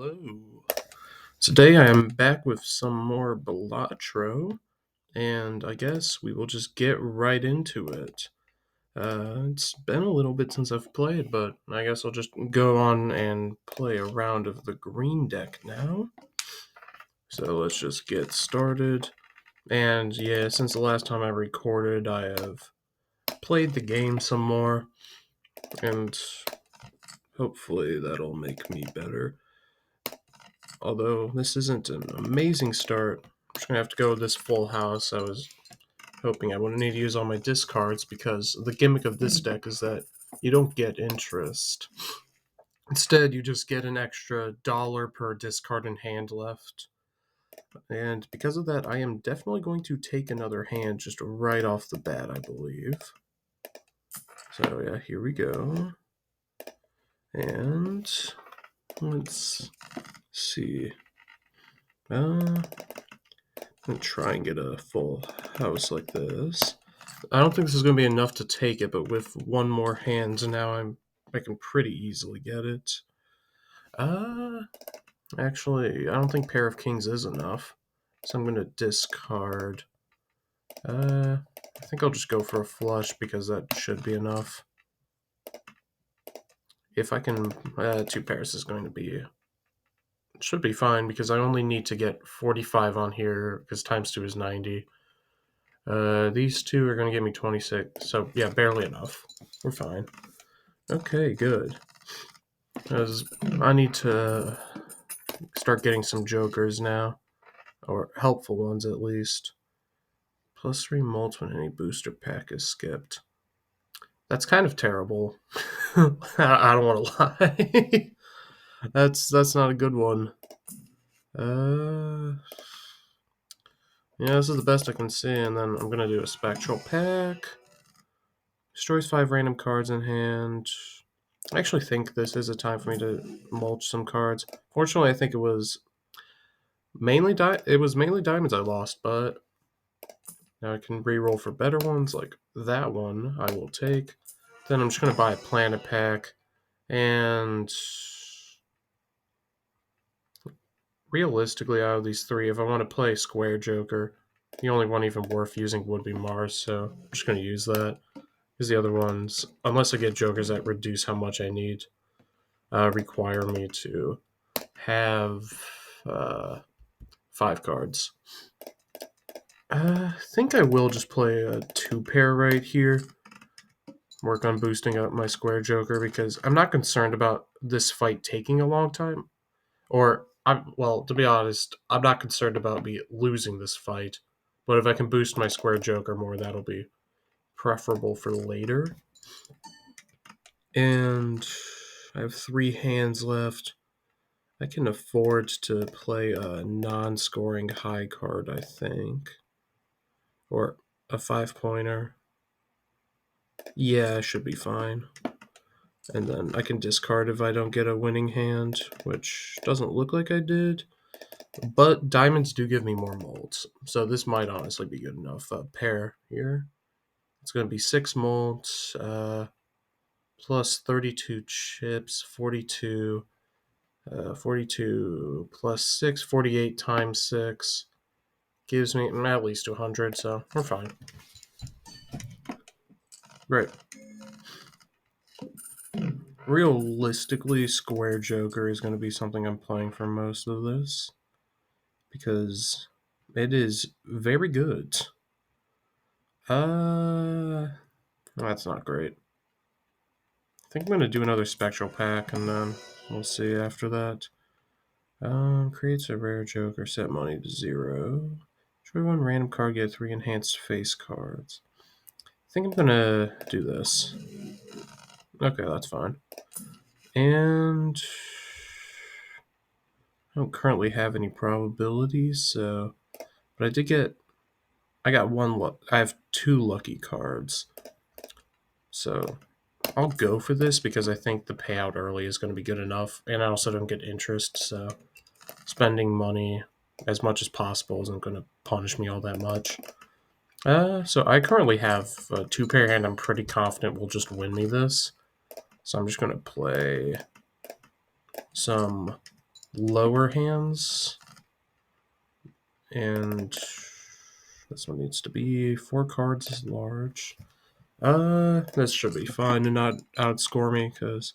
Hello. Today I am back with some more Balatro, and I guess we will just get right into it. It's been a little bit since I've played, but I guess I'll just go on and play a round of the green deck now. So let's just get started. And yeah, since the last time I recorded, I have played the game some more, and hopefully that'll make me better. Although this isn't an amazing start, I'm just going to have to go with this full house. I was hoping I wouldn't need to use all my discards because the gimmick of this deck is that you don't get interest. Instead, you just get an extra dollar per discard in hand left. And because of that, I am definitely going to take another hand just right off the bat, I believe. So yeah, here we go. And let's see. I'm going to try and get a full house like this. I don't think this is going to be enough to take it, but with one more hand now I can pretty easily get it. Actually, I don't think pair of kings is enough, so I'm going to discard. I think I'll just go for a flush because that should be enough. If I can, two pairs is going to be, should be fine because I only need to get 45 on here because times 2 is 90. These two are going to give me 26, so yeah, barely enough. We're fine. Okay, good. Because I need to start getting some jokers now, or helpful ones at least. +3 mults when any booster pack is skipped. That's kind of terrible. I don't want to lie. That's not a good one. Yeah, this is the best I can see, and then I'm gonna do a spectral pack. Destroys 5 random cards in hand. I actually think this is a time for me to mulch some cards. Fortunately, I think it was mainly diamonds I lost, but now I can re-roll for better ones like that one I will take. Then I'm just going to buy a planet pack, and realistically out of these three, if I want to play Square Joker, the only one even worth using would be Mars, so I'm just going to use that. Because the other ones, unless I get jokers that reduce how much I need, require me to have 5 cards. I think I will just play a 2-pair right here. Work on boosting up my Square Joker because I'm not concerned about this fight taking a long time. To be honest, I'm not concerned about me losing this fight. But if I can boost my Square Joker more, that'll be preferable for later. And I have 3 hands left. I can afford to play a non-scoring high card, I think. Or a 5-pointer. Yeah, I should be fine. And then I can discard if I don't get a winning hand, which doesn't look like I did. But diamonds do give me more molds, so this might honestly be good enough. Pair here. It's going to be 6 molds, plus 32 chips, 42, 42 plus 6, 48 times 6. Gives me at least 200, so we're fine. Right. Realistically, Square Joker is going to be something I'm playing for most of this. Because it is very good. That's not great. I think I'm going to do another spectral pack, and then we'll see after that. Creates a rare joker, set money to 0. Destroy 1 random card, get 3 enhanced face cards. I think I'm going to do this. Okay, that's fine. And I don't currently have any probabilities, so... But I got I have 2 lucky cards. So I'll go for this because I think the payout early is going to be good enough. And I also don't get interest, so spending money as much as possible isn't going to punish me all that much. So I currently have a 2-pair hand I'm pretty confident will just win me this. So I'm just going to play some lower hands. And this one needs to be 4 cards as large. This should be fine to not outscore me because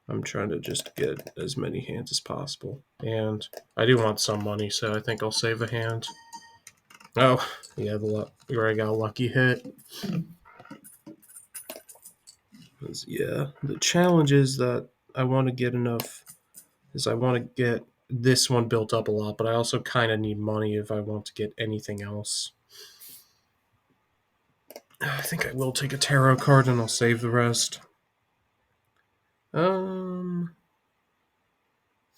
I'm trying to just get as many hands as possible. And I do want some money, so I think I'll save a hand. Oh, yeah, where I got a lucky hit. Yeah, the challenge is that I want to get enough, is I want to get this one built up a lot, but I also kind of need money if I want to get anything else. I think I will take a tarot card and I'll save the rest. I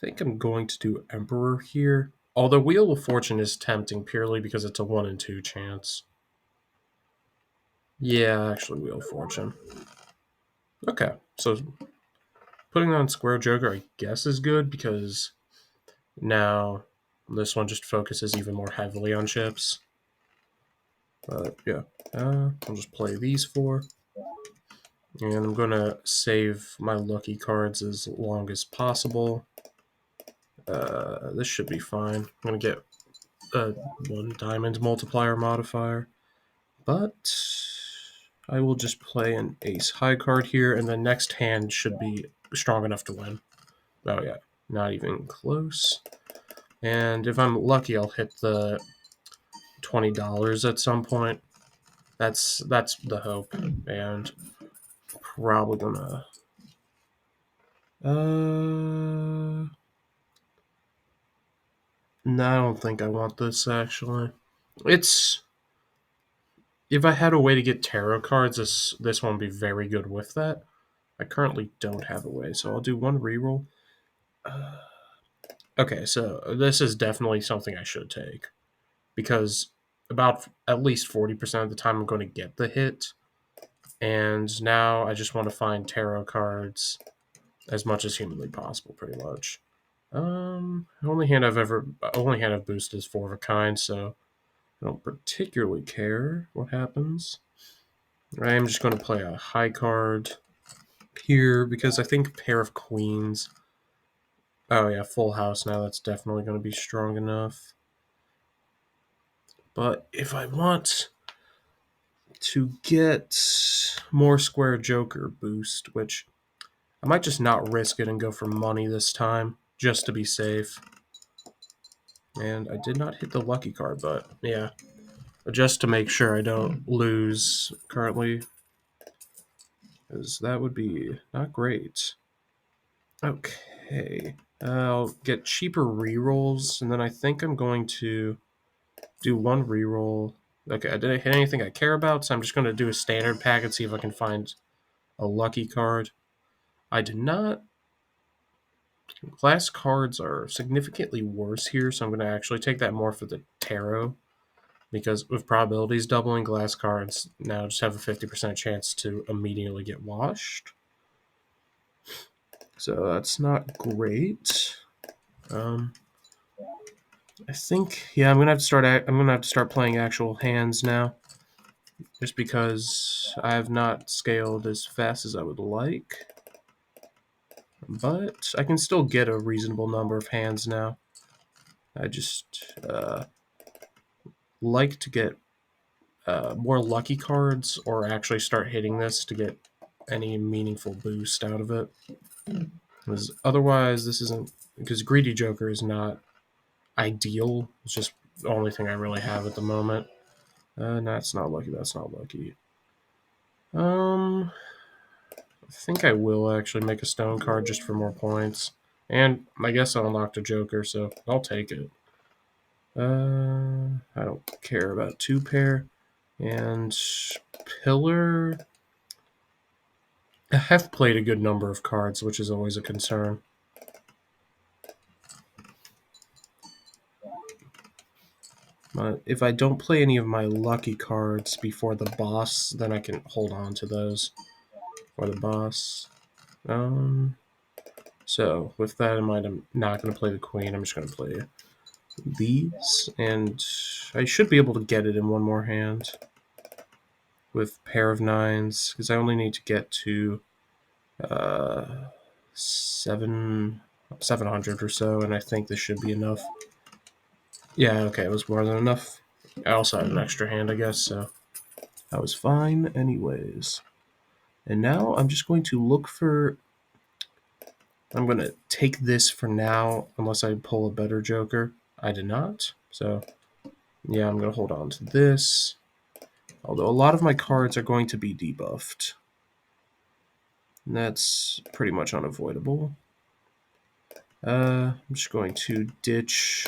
think I'm going to do Emperor here. Although Wheel of Fortune is tempting purely because it's a 1 in 2 chance. Yeah, actually Wheel of Fortune. Okay, so putting on Square Joker I guess is good because now this one just focuses even more heavily on chips. But yeah, I'll just play these 4. And I'm going to save my lucky cards as long as possible. This should be fine. I'm going to get a 1 diamond multiplier modifier. But I will just play an ace high card here, and the next hand should be strong enough to win. Oh yeah, not even close. And if I'm lucky, I'll hit the $20 at some point. That's the hope, and probably gonna. No, I don't think I want this actually. It's if I had a way to get tarot cards, this one would be very good with that. I currently don't have a way, so I'll do 1 reroll. Okay, so this is definitely something I should take because about at least 40% of the time I'm going to get the hit, and now I just want to find tarot cards as much as humanly possible, pretty much. The only hand I've boosted is 4 of a kind, so I don't particularly care what happens. I am just going to play a high card here because I think pair of queens. Oh yeah, full house now. That's definitely going to be strong enough. But if I want to get more Square Joker boost, which I might just not risk it and go for money this time, just to be safe. And I did not hit the lucky card, but yeah. Just to make sure I don't lose currently, because that would be not great. Okay. I'll get cheaper rerolls, and then I think I'm going to do 1 reroll. Okay, I didn't hit anything I care about, so I'm just going to do a standard pack and see if I can find a lucky card. I did not. Glass cards are significantly worse here, so I'm going to actually take that more for the tarot. Because with probabilities doubling, glass cards now just have a 50% chance to immediately get washed. So that's not great. I think I'm gonna have to start playing actual hands now, just because I have not scaled as fast as I would like. But I can still get a reasonable number of hands now. I just like to get more lucky cards, or actually start hitting this to get any meaningful boost out of it. Because otherwise, this isn't. Because Greedy Joker is not ideal. It's just the only thing I really have at the moment. That's not lucky. That's not lucky. I think I will actually make a stone card just for more points. And I guess I unlocked a Joker, so I'll take it. I don't care about 2 pair. And Pillar. I have played a good number of cards, which is always a concern. But if I don't play any of my lucky cards before the boss, then I can hold on to those for the boss. So with that in mind, I'm not going to play the queen. I'm just going to play these, and I should be able to get it in 1 more hand with pair of 9s, because I only need to get to 7. 700 or so, and I think this should be enough. Yeah, okay, it was more than enough. I also had an extra hand, I guess, so that was fine anyways. And now I'm just going to look for... I'm going to take this for now, unless I pull a better joker. I did not, so yeah, I'm going to hold on to this. Although a lot of my cards are going to be debuffed. And that's pretty much unavoidable. I'm just going to ditch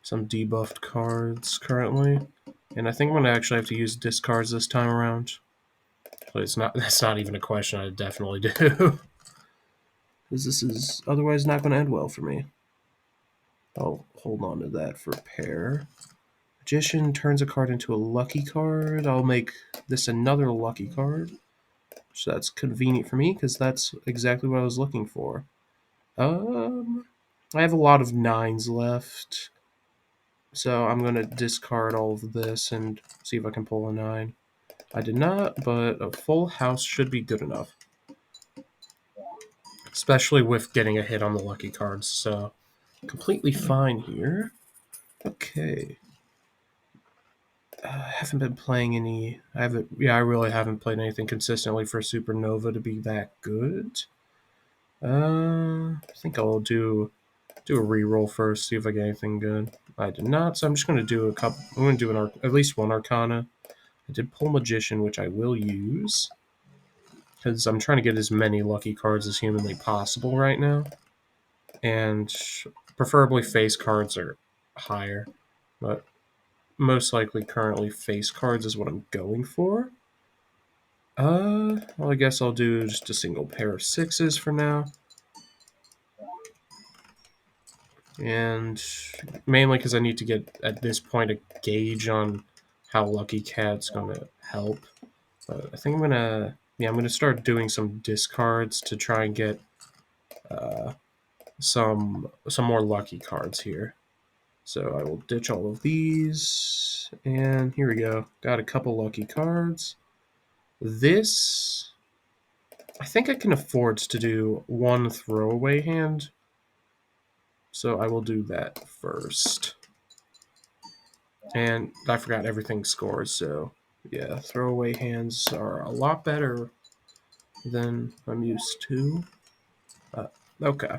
some debuffed cards currently. And I think I'm going to actually have to use discards this time around. But that's not even a question, I definitely do. Because this is otherwise not going to end well for me. I'll hold on to that for pair. Magician turns a card into a lucky card. I'll make this another lucky card. So that's convenient for me, because that's exactly what I was looking for. I have a lot of 9s left. So I'm going to discard all of this and see if I can pull a 9. I did not, but a full house should be good enough. Especially with getting a hit on the lucky cards, so completely fine here. Okay. I haven't been playing any... I really haven't played anything consistently for Supernova to be that good. I think I'll do a reroll first, see if I get anything good. I did not, so I'm just going to do a couple... I'm going to do at least one Arcana. I did pull Magician, which I will use, because I'm trying to get as many lucky cards as humanly possible right now. And preferably face cards are higher, but most likely currently face cards is what I'm going for. Well, I guess I'll do just a single pair of 6s for now. And mainly because I need to get, at this point, a gauge on how Lucky Cat's going to help. But I think I'm going to start doing some discards to try and get some more lucky cards here. So I will ditch all of these, and here we go. Got a couple lucky cards. This, I think I can afford to do one throwaway hand, so I will do that first. And I forgot everything scores, so yeah, throwaway hands are a lot better than I'm used to. Okay.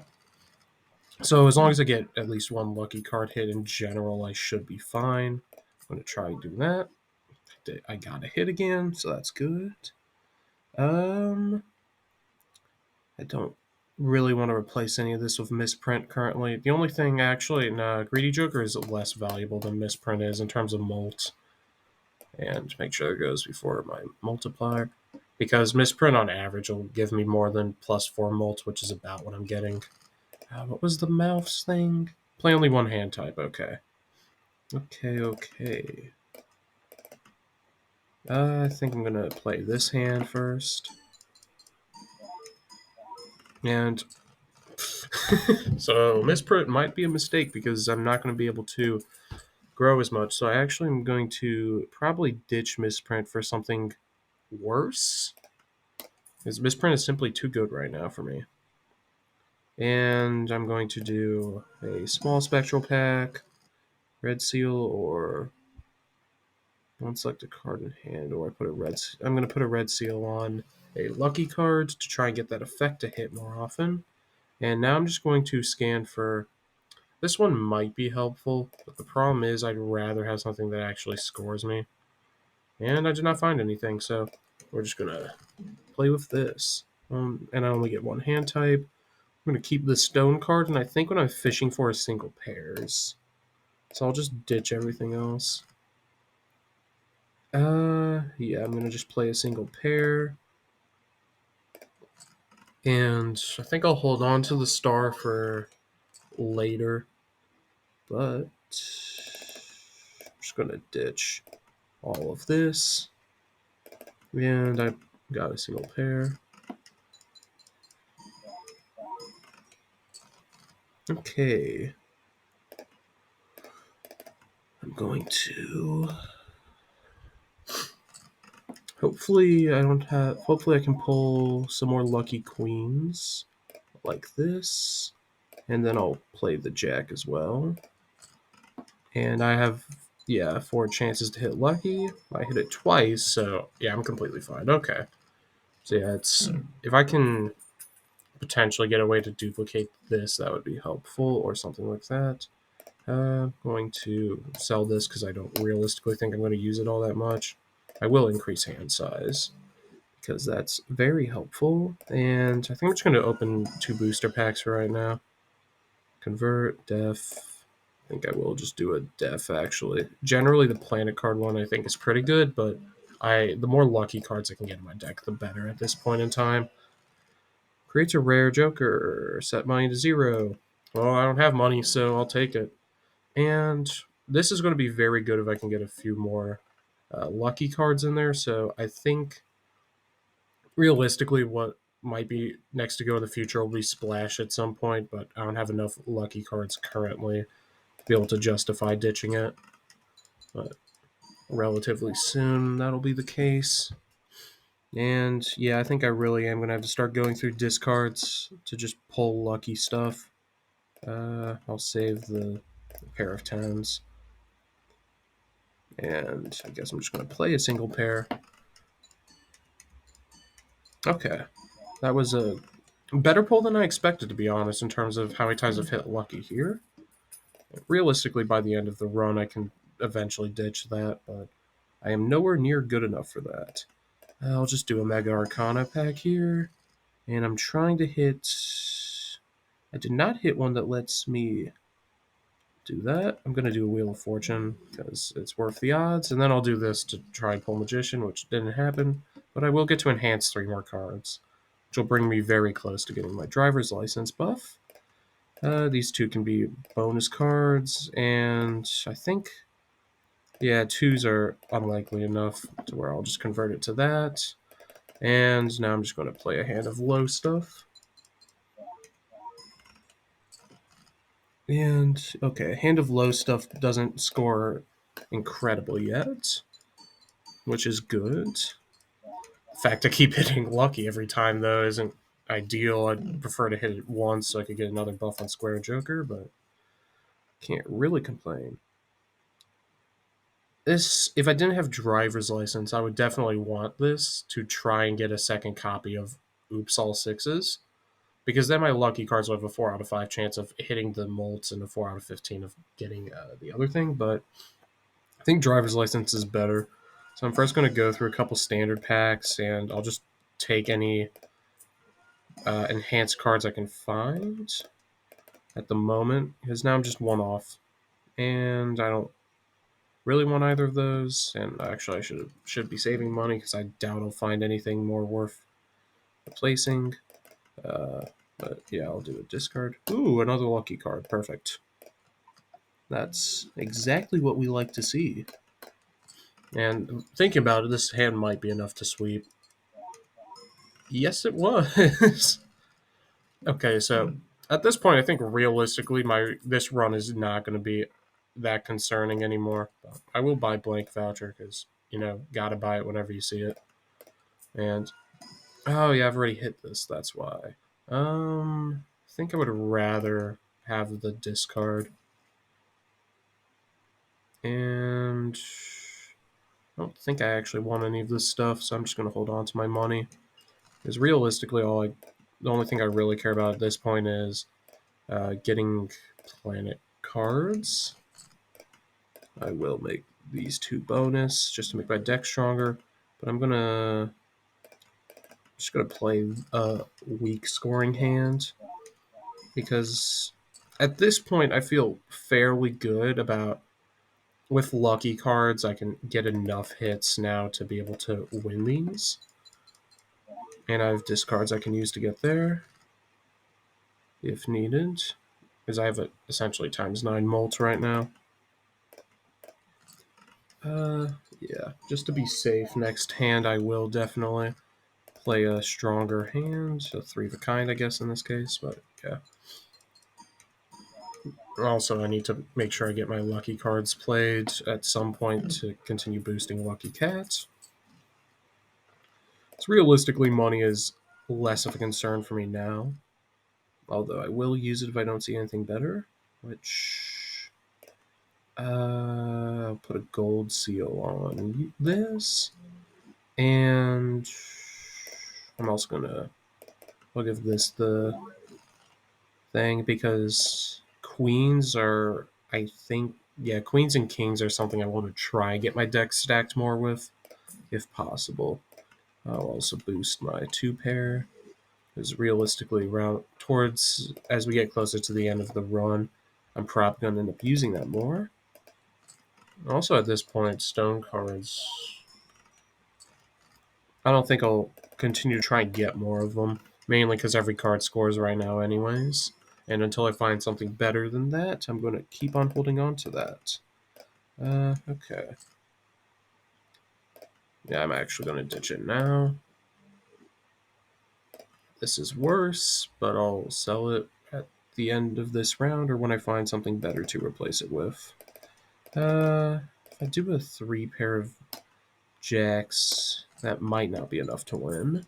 So as long as I get at least one lucky card hit in general, I should be fine. I'm going to try and do that. I got a hit again, so that's good. I don't really want to replace any of this with Misprint currently. The only thing, actually, Greedy Joker is less valuable than Misprint is in terms of molt. And make sure it goes before my multiplier. Because Misprint on average will give me more than +4 molt, which is about what I'm getting. What was the mouse thing? Play only one hand type, okay. Okay. I think I'm going to play this hand first. And so Misprint might be a mistake because I'm not going to be able to grow as much. So I actually am going to probably ditch Misprint for something worse. Because Misprint is simply too good right now for me. And I'm going to do a small spectral pack, red seal, or unselect a card in hand, or I'm going to put a red seal on a lucky card to try and get that effect to hit more often. And now I'm just going to scan for... This one might be helpful, but the problem is I'd rather have something that actually scores me. And I did not find anything, so we're just going to play with this. And I only get one hand type. I'm going to keep the stone card, and I think what I'm fishing for is single pairs. So I'll just ditch everything else. Yeah, I'm going to just play a single pair. And I think I'll hold on to the star for later. But I'm just going to ditch all of this. And I got a single pair. Okay. I'm going to... Hopefully I can pull some more lucky queens like this. And then I'll play the jack as well. And I have, yeah, 4 chances to hit lucky. I hit it twice, so yeah, I'm completely fine. Okay. So yeah, it's if I can potentially get a way to duplicate this, that would be helpful, or something like that. Going to sell this because I don't realistically think I'm going to use it all that much. I will increase hand size because that's very helpful. And I think I'm just going to open 2 booster packs for right now. Convert, def. I think I will just do a def actually. Generally, the planet card one I think is pretty good, but the more lucky cards I can get in my deck, the better at this point in time. Creates a rare Joker. Set money to 0. Well, I don't have money, so I'll take it. And this is going to be very good if I can get a few more lucky cards in there. So I think realistically, what might be next to go in the future will be Splash at some point, but I don't have enough lucky cards currently to be able to justify ditching it. But relatively soon, that'll be the case. And yeah, I think I really am going to have to start going through discards to just pull lucky stuff. I'll save the pair of tens. And I guess I'm just going to play a single pair. Okay. That was a better pull than I expected, to be honest, in terms of how many times I've hit lucky here. Realistically, by the end of the run, I can eventually ditch that, but I am nowhere near good enough for that. I'll just do a Mega Arcana pack here, and I'm trying to hit... I did not hit one that lets me do that. I'm going to do a Wheel of Fortune because it's worth the odds, and then I'll do this to try and pull Magician, which didn't happen, but I will get to enhance 3 more cards, which will bring me very close to getting my driver's license buff. These 2 can be bonus cards, and I think, yeah, 2s are unlikely enough to where I'll just convert it to that. And now I'm just going to play a hand of low stuff. And, okay, hand of low stuff doesn't score incredible yet, which is good. The fact I keep hitting lucky every time, though, isn't ideal. I'd prefer to hit it once so I could get another buff on Square Joker, but can't really complain. This, if I didn't have driver's license, I would definitely want this to try and get a second copy of Oops All Sixes, because then my lucky cards will have a 4 out of 5 chance of hitting the mults and a 4 out of 15 of getting the other thing, but I think driver's license is better. So I'm first going to go through a couple standard packs, and I'll just take any enhanced cards I can find at the moment, because now I'm just one off, and I don't really want either of those. And actually, I should be saving money because I doubt I'll find anything more worth replacing. But yeah, I'll do a discard. Ooh, another lucky card. Perfect. That's exactly what we like to see. And thinking about it, this hand might be enough to sweep. Yes, it was. Okay, so at this point, I think realistically, this run is not going to be that concerning anymore. I will buy blank voucher because gotta buy it whenever you see it. And oh yeah, I've already hit this. That's why. I think I would rather have the discard, and I don't think I actually want any of this stuff, so I'm just gonna hold on to my money. Because realistically, the only thing I really care about at this point is getting planet cards. I will make these 2 bonus just to make my deck stronger, but I'm just gonna play a weak scoring hand because at this point I feel fairly good about, with lucky cards I can get enough hits now to be able to win these, and I have discards I can use to get there if needed, because I have essentially ×9 molt right now. Yeah, just to be safe, next hand I will definitely play a stronger hand, a 3 of a kind, I guess, in this case, but yeah. Also, I need to make sure I get my lucky cards played at some point to continue boosting lucky cats. So realistically, money is less of a concern for me now. Although I will use it if I don't see anything better, which I'll put a gold seal on this, and I'm also gonna I'll give this the thing because queens are, I think, yeah, queens and kings are something I want to try and get my deck stacked more with, if possible. I'll also boost my two pair, because realistically, around towards as we get closer to the end of the run, I'm probably going to end up using that more. Also, at this point, stone cards, I don't think I'll continue to try and get more of them, mainly because every card scores right now, anyways. And until I find something better than that, I'm going to keep on holding on to that. Okay. Yeah, I'm actually going to ditch it now. This is worse, but I'll sell it at the end of this round or when I find something better to replace it with. If I do a 3 pair of jacks, that might not be enough to win.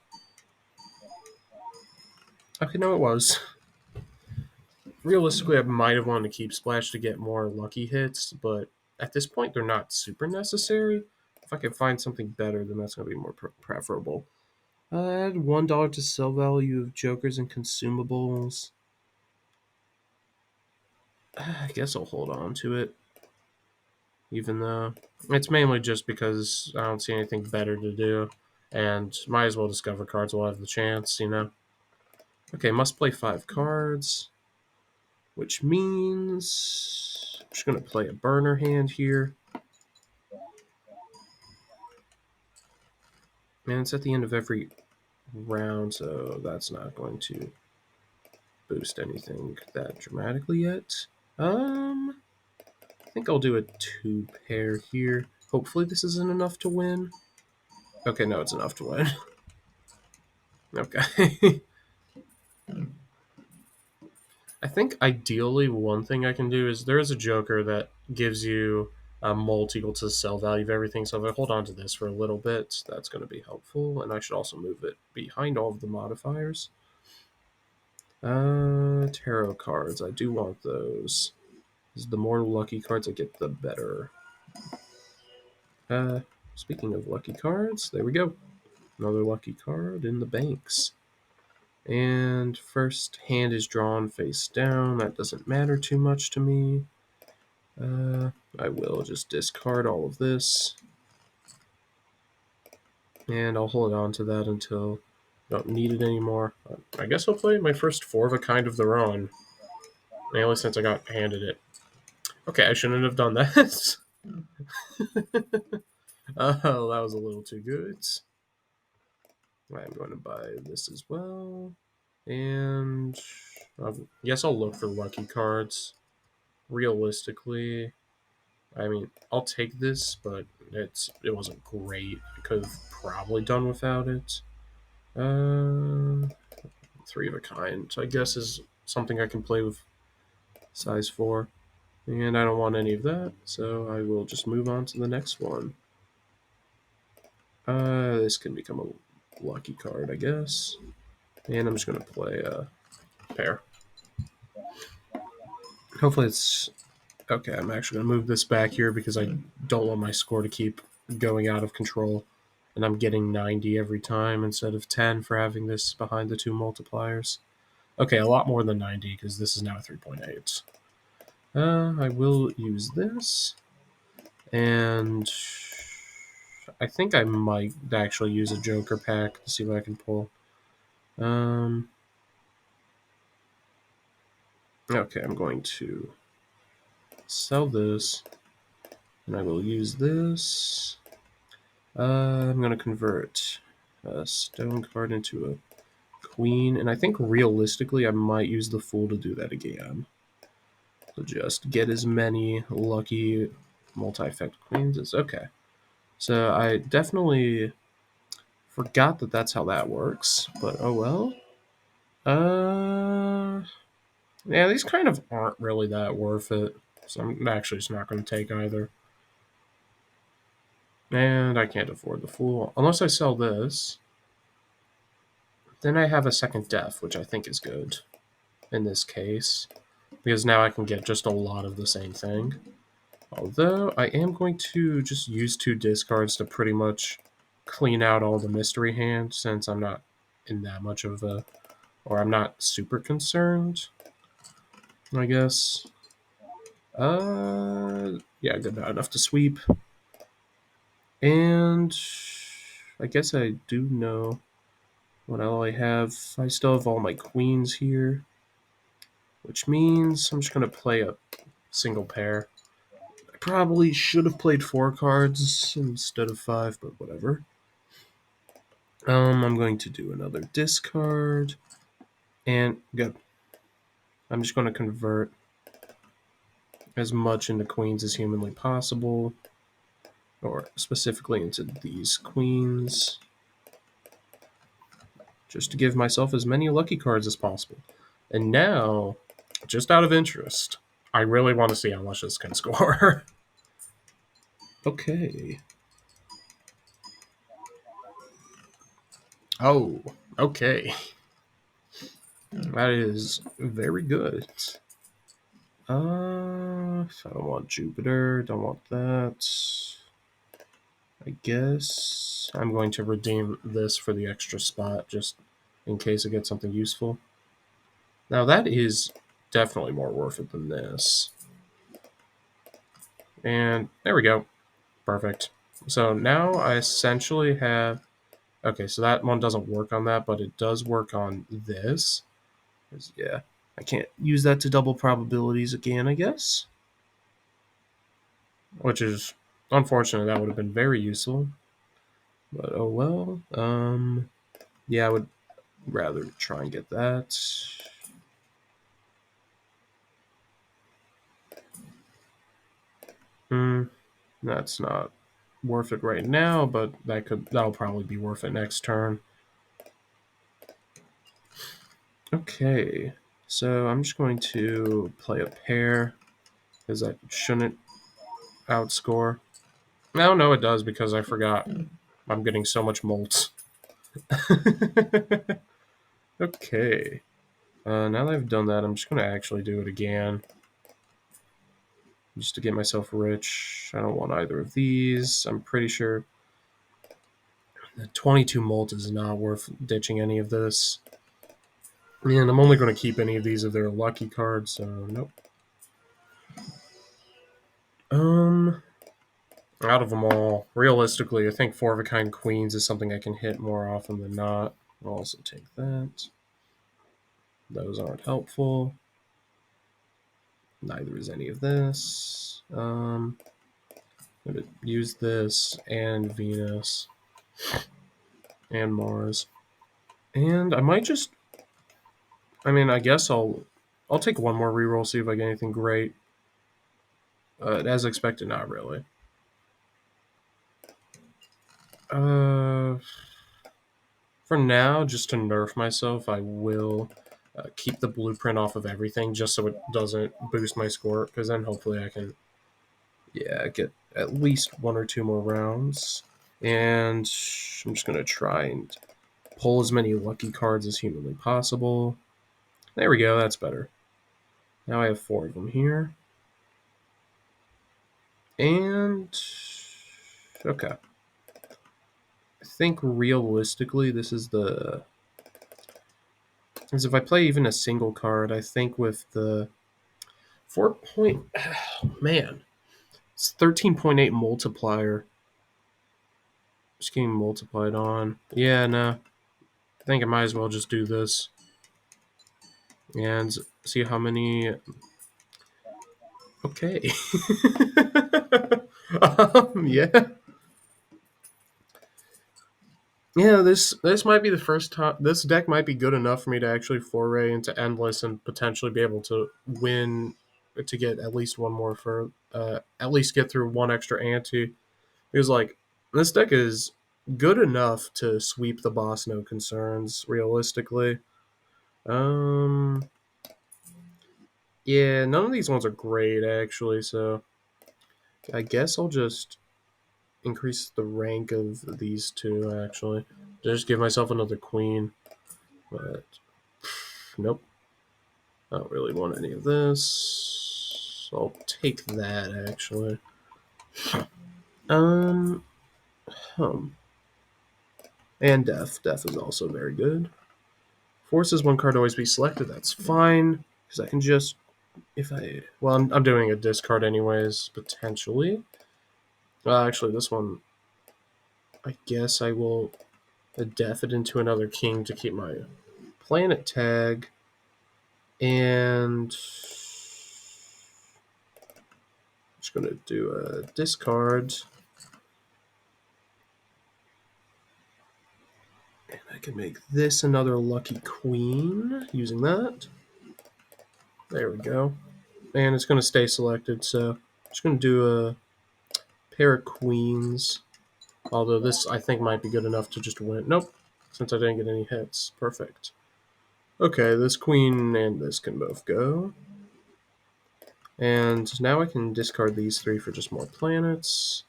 Okay, no, it was. Realistically, I might have wanted to keep Splash to get more lucky hits, but at this point, they're not super necessary. If I can find something better, then that's going to be more preferable. Add $1 to sell value of jokers and consumables. I guess I'll hold on to it, even though it's mainly just because I don't see anything better to do, and might as well discover cards while I have the chance, you know. Okay, must play 5 cards, which means I'm just going to play a burner hand here. And it's at the end of every round, so that's not going to boost anything that dramatically yet. I think I'll do a 2 pair here. Hopefully this isn't enough to win. Okay, no, it's enough to win. Okay. I think ideally one thing I can do is there is a joker that gives you a multi equal to the sell value of everything. So if I hold on to this for a little bit, that's going to be helpful. And I should also move it behind all of the modifiers. Tarot cards. I do want those. The more lucky cards I get, the better. Speaking of lucky cards, there we go. Another lucky card in the banks. And first hand is drawn face down. That doesn't matter too much to me. I will just discard all of this. And I'll hold on to that until I don't need it anymore. I guess I'll play my first 4 of a kind of the run. Mainly since I got handed it. Okay, I shouldn't have done that. Oh, that was a little too good. I'm going to buy this as well. And yes, I'll look for lucky cards. Realistically, I mean, I'll take this, but it wasn't great. I could have probably done without it. 3 of a kind, so I guess is something I can play with size 4. And I don't want any of that, so I will just move on to the next one. This can become a lucky card, I guess. And I'm just going to play a pair. Hopefully it's... Okay, I'm actually going to move this back here because I don't want my score to keep going out of control. And I'm getting 90 every time instead of 10 for having this behind the 2 multipliers. Okay, a lot more than 90 because this is now 3.8. I will use this. And I think I might actually use a Joker pack to see what I can pull. Okay, I'm going to sell this, and I will use this. I'm going to convert a stone card into a queen, and I think realistically I might use the Fool to do that again. So just get as many lucky multi-effect queens as... Okay. So I definitely forgot that that's how that works, but oh well. Yeah, these kind of aren't really that worth it, so I'm actually just not going to take either. And I can't afford the Fool. Unless I sell this, then I have a second death, which I think is good. in this case, because now I can get just a lot of the same thing. Although, I am going to just use 2 discards to pretty much clean out all the mystery hand, since I'm not in that much of a... or I'm not super concerned, I guess. Yeah, good, not enough to sweep. And I guess I do know what all I have. I still have all my queens here, which means I'm just going to play a single pair. I probably should have played 4 cards instead of 5, but whatever. I'm going to do another discard, and good. I'm just going to convert as much into queens as humanly possible, or specifically into these queens, just to give myself as many lucky cards as possible. And now, just out of interest, I really want to see how much this can score. Okay. Oh, okay. That is very good. I don't want Jupiter, don't want that. I guess I'm going to redeem this for the extra spot, just in case I get something useful. Now that is definitely more worth it than this. And there we go. Perfect. So now I essentially have... Okay, so that one doesn't work on that, but it does work on this. Yeah, I can't use that to double probabilities again, I guess. Which is unfortunate. That would have been very useful. But oh well. Yeah, I would rather try and get that. That's not worth it right now, but that'll probably be worth it next turn. Okay, so I'm just going to play a pair, because that shouldn't outscore. No, it does, because I forgot. I'm getting so much molts. Okay. Now that I've done that, I'm just going to actually do it again. Just to get myself rich. I don't want either of these. I'm pretty sure the 22 molt is not worth ditching any of this. And I'm only going to keep any of these if they're a lucky card, so nope. Out of them all, realistically, I think 4 of a kind queens is something I can hit more often than not. I'll also take that. Those aren't helpful. Neither is any of this. I'm going to use this and Venus and Mars. And I might just... I mean, I guess I'll take one more reroll, see if I get anything great. As expected, not really. For now, just to nerf myself, I will keep the blueprint off of everything, just so it doesn't boost my score, because then hopefully I can, get at least 1 or 2 more rounds. And I'm just going to try and pull as many lucky cards as humanly possible. There we go, that's better. Now I have 4 of them here. And... okay. I think realistically this is the... because if I play even a single card, I think with the 4 point... oh, man. It's 13.8 multiplier. Just getting multiplied on. Yeah, no. I think I might as well just do this. And see how many... okay. Yeah. Yeah, this might be the first time... this deck might be good enough for me to actually foray into Endless and potentially be able to win, to get at least one more for... at least get through one extra ante. Because, like, this deck is good enough to sweep the boss, no concerns, realistically. Yeah, none of these ones are great, actually, so I guess I'll just increase the rank of these 2, actually. Just give myself another queen, but nope. I don't really want any of this. I'll take that, actually. Um, And Death. Death is also very good. Forces one card to always be selected. That's fine. Because I can just... Well, I'm doing a discard anyways, potentially. Actually, this one... I guess I will Death it into another king to keep my planet tag. And... I'm just going to do a discard. And I can make this another lucky queen using that. There we go. And it's going to stay selected, so I'm just going to do a pair of queens. Although this, I think, might be good enough to just win. Nope, since I didn't get any hits. Perfect. Okay, this queen and this can both go. And now I can discard these three for just more planets.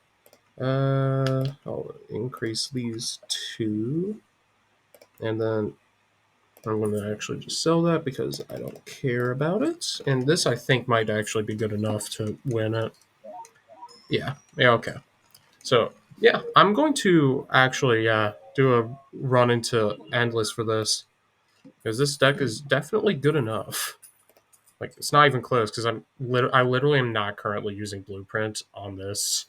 I'll increase these two. And then I'm going to actually just sell that because I don't care about it. And this, I think, might actually be good enough to win it. Yeah, okay. So, yeah, I'm going to actually do a run into Endless for this. Because this deck is definitely good enough. Like, it's not even close, because I literally am not currently using Blueprint on this.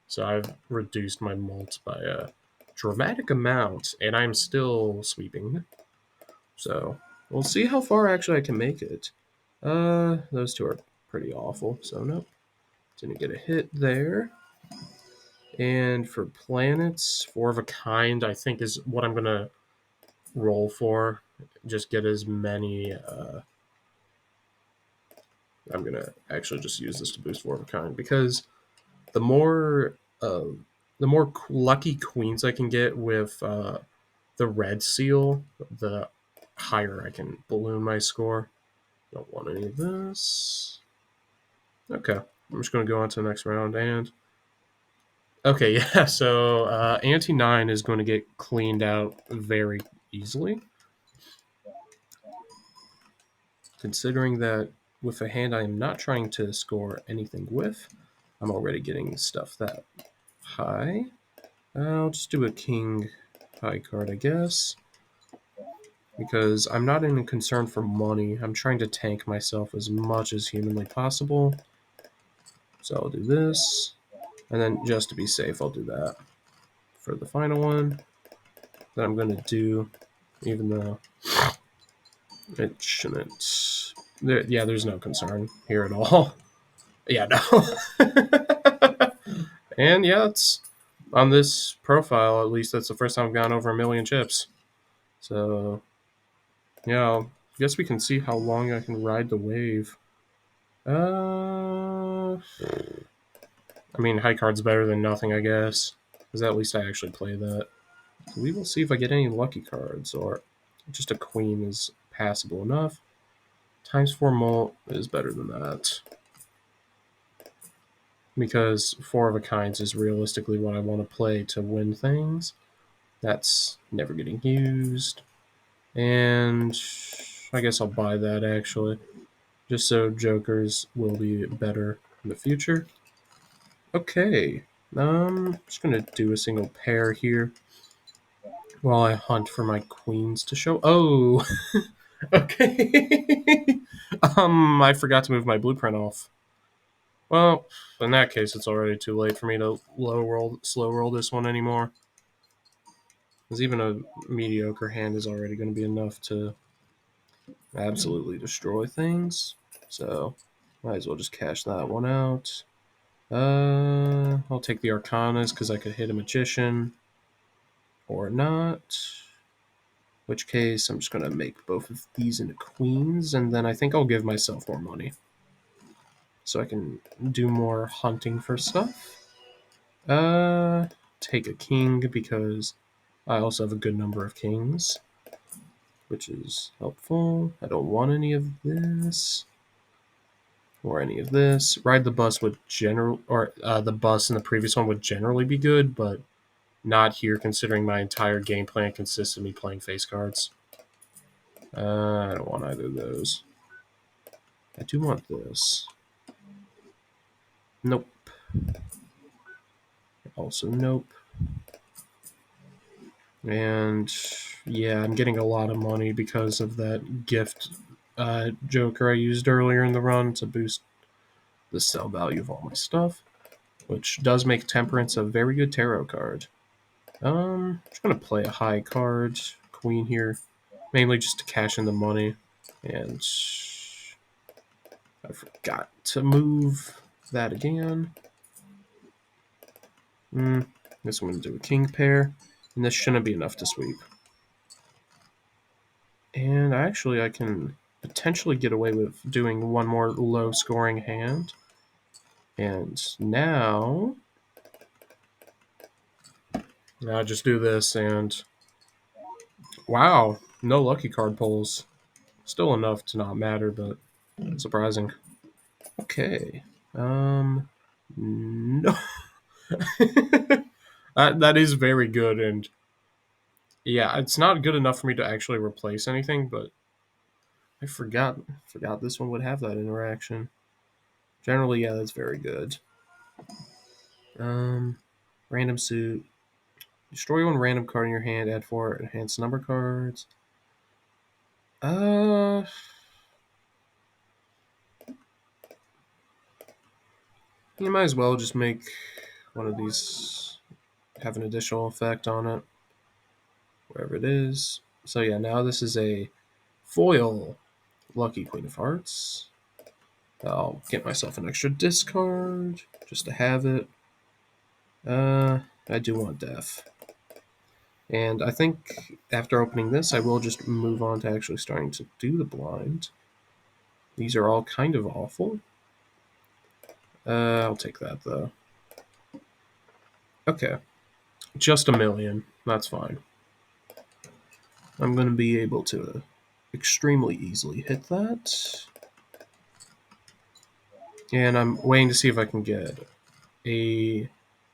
So I've reduced my mult by a dramatic amount, and I'm still sweeping. So, we'll see how far actually I can make it. Those two are pretty awful, so nope. Didn't get a hit there. And for planets, 4 of a kind, I think is what I'm going to roll for. Just get as many... I'm going to actually just use this to boost 4 of a kind, because the more lucky queens I can get with the red seal, the higher I can balloon my score. Don't want any of this. Okay, I'm just going to go on to the next round. And okay, yeah, so ante 9 is going to get cleaned out very easily, considering that with a hand I am not trying to score anything with, I'm already getting stuff that high. I'll just do a king high card, I guess, because I'm not in concern for money. I'm trying to tank myself as much as humanly possible. So I'll do this, and then just to be safe, I'll do that for the final one that I'm going to do, even though it shouldn't. There's no concern here at all. Yeah, no. And yeah, it's on this profile, at least that's the first time I've gone over 1,000,000 chips. So, yeah, I guess we can see how long I can ride the wave. I mean, high card's better than nothing, I guess, because at least I actually play that. So we will see if I get any lucky cards, or just a queen is passable enough. ×4 mult is better than that, because 4 of a kinds is realistically what I want to play to win things. That's never getting used. And I guess I'll buy that, actually, just so jokers will be better in the future. Okay, just gonna do a single pair here while I hunt for my queens to show. Oh, okay. I forgot to move my blueprint off. Well, in that case, it's already too late for me to slow roll this one anymore. Because even a mediocre hand is already going to be enough to absolutely destroy things. So, might as well just cash that one out. I'll take the Arcanas because I could hit a Magician. Or not. Which case, I'm just going to make both of these into queens, and then I think I'll give myself more money, so I can do more hunting for stuff. Take a king because I also have a good number of kings, which is helpful. I don't want any of this or any of this. Ride the bus would the bus in the previous one would generally be good, but not here, considering my entire game plan consists of me playing face cards. I don't want either of those. I do want this. Nope. Also nope. And yeah, I'm getting a lot of money because of that gift joker I used earlier in the run to boost the sell value of all my stuff, which does make Temperance a very good tarot card. I'm just gonna play a high card, Queen here, mainly just to cash in the money. And I forgot to move that again. Guess I'm gonna do a king pair, and this shouldn't be enough to sweep. And actually, I can potentially get away with doing one more low-scoring hand. And now I just do this, and wow, no lucky card pulls. Still enough to not matter, but surprising. Okay. No. that is very good, and yeah, it's not good enough for me to actually replace anything, but I forgot this one would have that interaction. Generally, yeah, that's very good. Um, Random suit. Destroy one random card in your hand. Add 4 enhanced number cards. Uh, you might as well just make one of these have an additional effect on it, wherever it is. So yeah, now this is a foil Lucky Queen of Hearts. I'll get myself an extra discard just to have it. I do want Death. And I think after opening this, I will just move on to actually starting to do the blind. These are all kind of awful. I'll take that, though. Okay. Just a million. That's fine. I'm going to be able to extremely easily hit that. And I'm waiting to see if I can get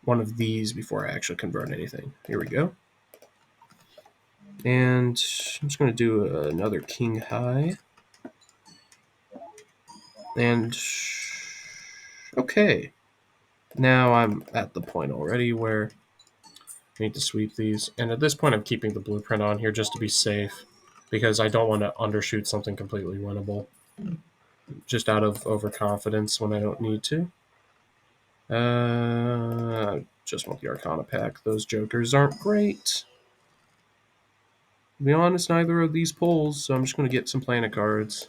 one of these before I actually convert anything. Here we go. And I'm just going to do another King High. And okay. Now I'm at the point already where I need to sweep these. And at this point, I'm keeping the blueprint on here just to be safe, because I don't want to undershoot something completely winnable just out of overconfidence when I don't need to. Just want the Arcana pack. Those jokers aren't great. To be honest, neither of these pulls, so I'm just going to get some planet cards.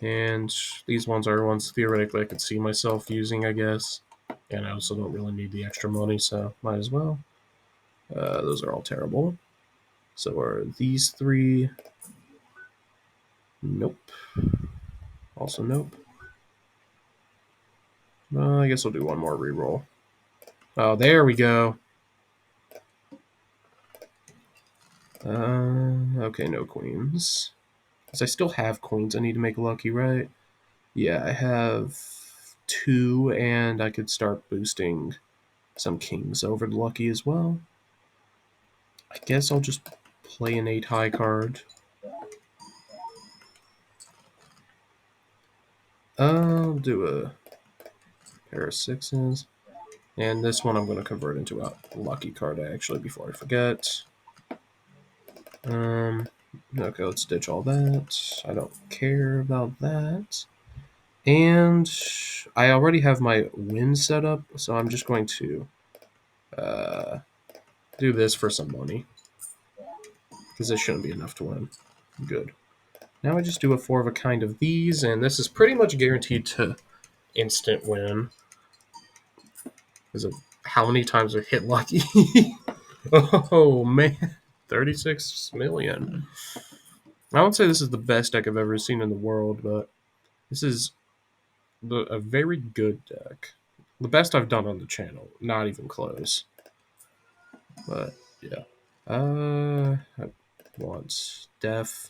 And these ones are ones theoretically I could see myself using, I guess. And I also don't really need the extra money, so might as well. Those are all terrible. So are these 3. Nope. Also nope. I guess I'll do one more reroll. Oh, there we go. Okay, no queens. Because I still have queens I need to make lucky, right? Yeah, I have 2, and I could start boosting some kings over to lucky as well. I guess I'll just play an 8 high card. I'll do a pair of 6s. And this one I'm going to convert into a lucky card, actually, before I forget. Okay, let's ditch all that. I don't care about that. And I already have my win set up, so I'm just going to do this for some money, because this shouldn't be enough to win. Good. Now I just do a 4 of a kind of these, and this is pretty much guaranteed to instant win because of how many times I hit lucky. Oh man, 36 million. I won't say this is the best deck I've ever seen in the world, but this is a very good deck. The best I've done on the channel, not even close. But yeah, I want Def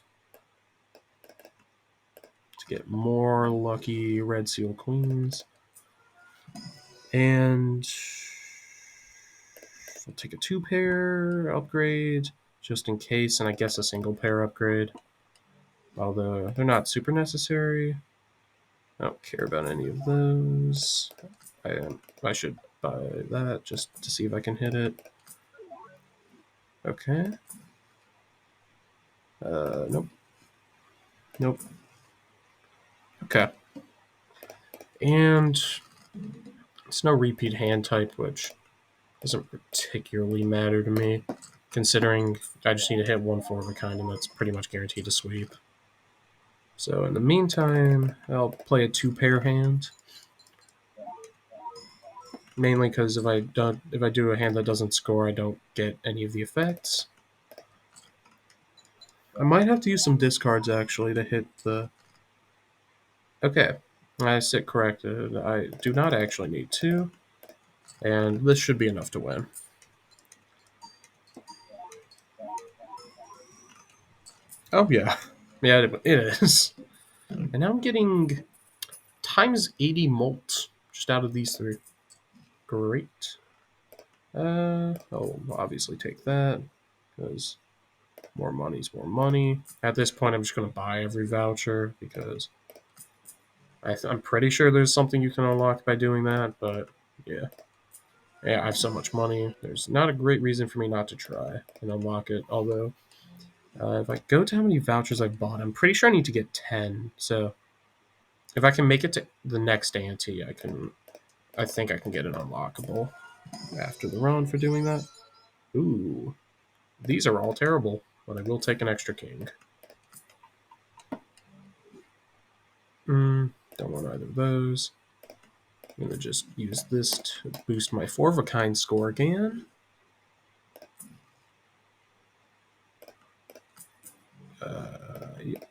to get more lucky red seal queens, and I'll take a 2 pair upgrade just in case, and I guess a single pair upgrade, although they're not super necessary. I don't care about any of those. I should buy that just to see if I can hit it. Okay. Nope. Nope. Okay. And it's no repeat hand type, which doesn't particularly matter to me, considering I just need to hit one four of a kind, and that's pretty much guaranteed to sweep. So in the meantime, I'll play a two pair hand, mainly because if I do a hand that doesn't score, I don't get any of the effects. I might have to use some discards actually to hit the. Okay, I sit corrected. I do not actually need to, and this should be enough to win. Oh yeah, yeah, it is. And now I'm getting times 80 molt just out of these three. Great. I'll obviously take that because more money's more money. At this point, I'm just going to buy every voucher because I'm pretty sure there's something you can unlock by doing that. But yeah, yeah, I have so much money. There's not a great reason for me not to try and unlock it. Although, if I go to how many vouchers I've bought, I'm pretty sure I need to get 10. So if I can make it to the next ante, I can. I think I can get it unlockable after the run for doing that. Ooh, these are all terrible, but I will take an extra king. Don't want either of those. I'm going to just use this to boost my four of a kind score again. Yep,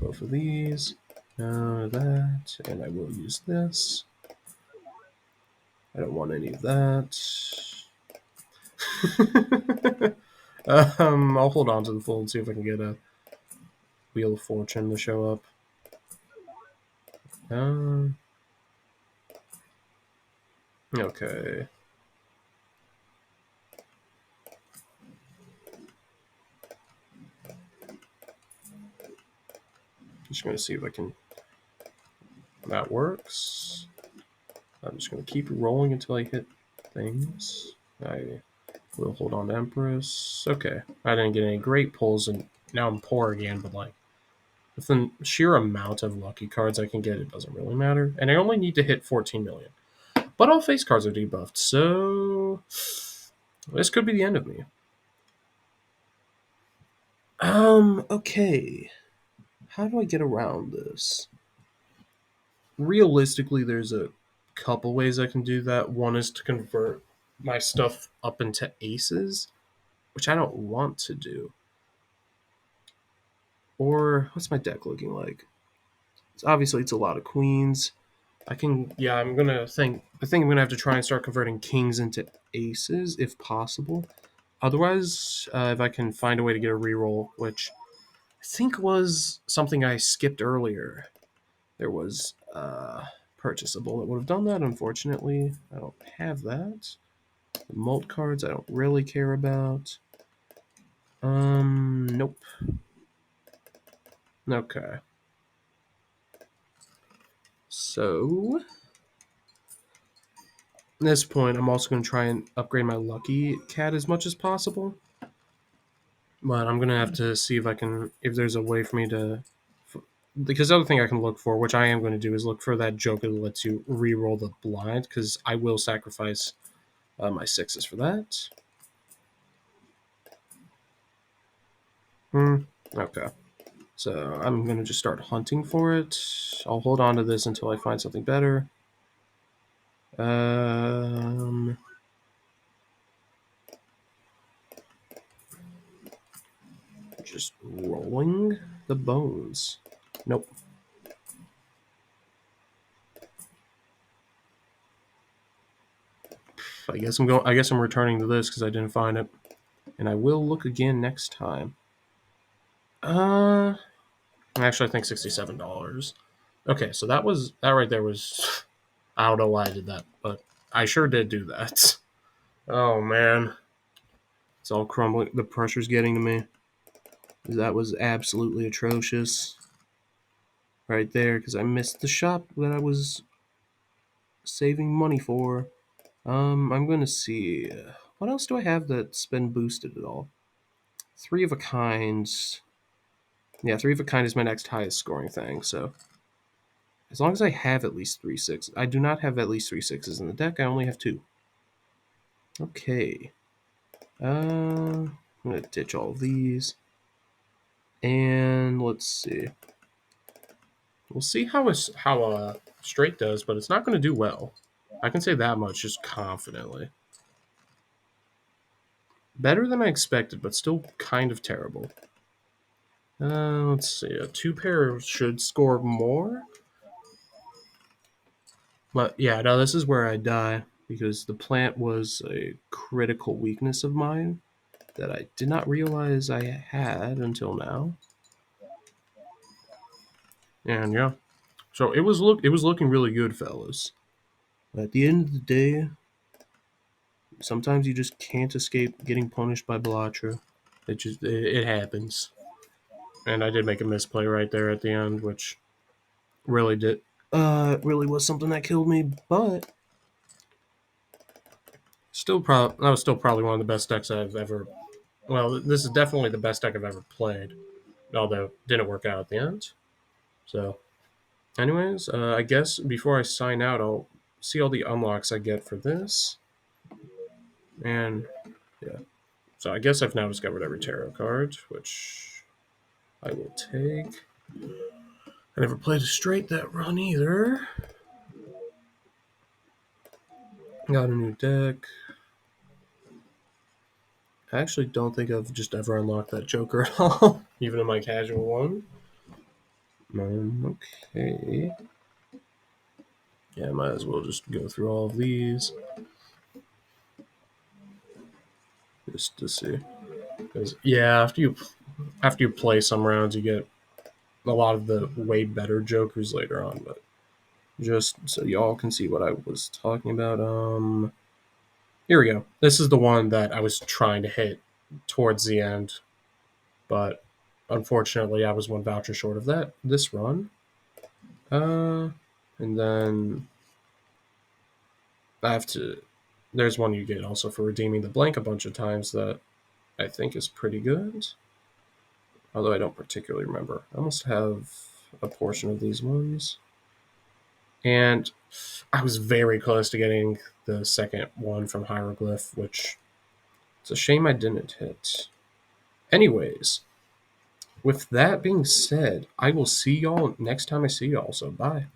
both of these. That, and I will use this. I don't want any of that. I'll hold on to the full and see if I can get a Wheel of Fortune to show up. Okay. Just going to see if I can. That works. I'm just going to keep rolling until I hit things. I will hold on to Empress. Okay. I didn't get any great pulls, and now I'm poor again, but like, with the sheer amount of lucky cards I can get, it doesn't really matter. And I only need to hit 14 million. But all face cards are debuffed, so this could be the end of me. Okay. How do I get around this? Realistically, there's a couple ways I can do that. One is to convert my stuff up into aces, which I don't want to do. Or what's my deck looking like? Obviously, it's a lot of queens. I think I'm gonna think. I think I'm gonna have to try and start converting kings into aces if possible. Otherwise, if I can find a way to get a reroll, which I think was something I skipped earlier, there was purchasable that would have done that. Unfortunately, I don't have that. The molt cards I don't really care about. Nope. Okay. So at this point, I'm also going to try and upgrade my lucky cat as much as possible. But I'm going to have to see if there's a way for me to. Because the other thing I can look for, which I am going to do, is look for that joker that lets you re-roll the blind, because I will sacrifice my sixes for that. Okay. So I'm going to just start hunting for it. I'll hold on to this until I find something better. Just rolling the bones. Nope. I guess I'm returning to this because I didn't find it, and I will look again next time. Actually, I think $67. Okay, so that right there was. I don't know why I did that, but I sure did do that. Oh man, it's all crumbling. The pressure's getting to me. That was absolutely atrocious. right there because I missed the shop that I was saving money for. I'm gonna see. What else do I have that's been boosted at all? Three of a kind. Yeah, three of a kind is my next highest scoring thing. So as long as I have at least 3 6s, I do not have at least 3 6s in the deck. I only have two. Okay. I'm gonna ditch all of these, and let's see. We'll see how straight does, but it's not going to do well. I can say that much just confidently. Better than I expected, but still kind of terrible. Let's see. A two pair should score more. But yeah, no, this is where I die because the plant was a critical weakness of mine that I did not realize I had until now. And yeah, so it was looking really good, fellas. But at the end of the day, sometimes you just can't escape getting punished by Bellatra. It happens. And I did make a misplay right there at the end, which really did really was something that killed me, but that was still probably one of the best decks I've ever. Well, this is definitely the best deck I've ever played, although it didn't work out at the end. So, anyways, I guess before I sign out, I'll see all the unlocks I get for this, and yeah. So I guess I've now discovered every tarot card, which I will take. I never played a straight that run either. Got a new deck. I actually don't think I've just ever unlocked that Joker at all, even in my casual one. Okay. Yeah, might as well just go through all of these. Just to see. Because, yeah, after you play some rounds, you get a lot of the way better Jokers later on, but just so y'all can see what I was talking about, here we go. This is the one that I was trying to hit towards the end, but unfortunately, I was one voucher short of this run. And then I have to. There's one you get also for redeeming the blank a bunch of times that I think is pretty good. Although I don't particularly remember. I almost have a portion of these ones. And I was very close to getting the second one from Hieroglyph, which it's a shame I didn't hit. Anyways, with that being said, I will see y'all next time I see y'all, so bye.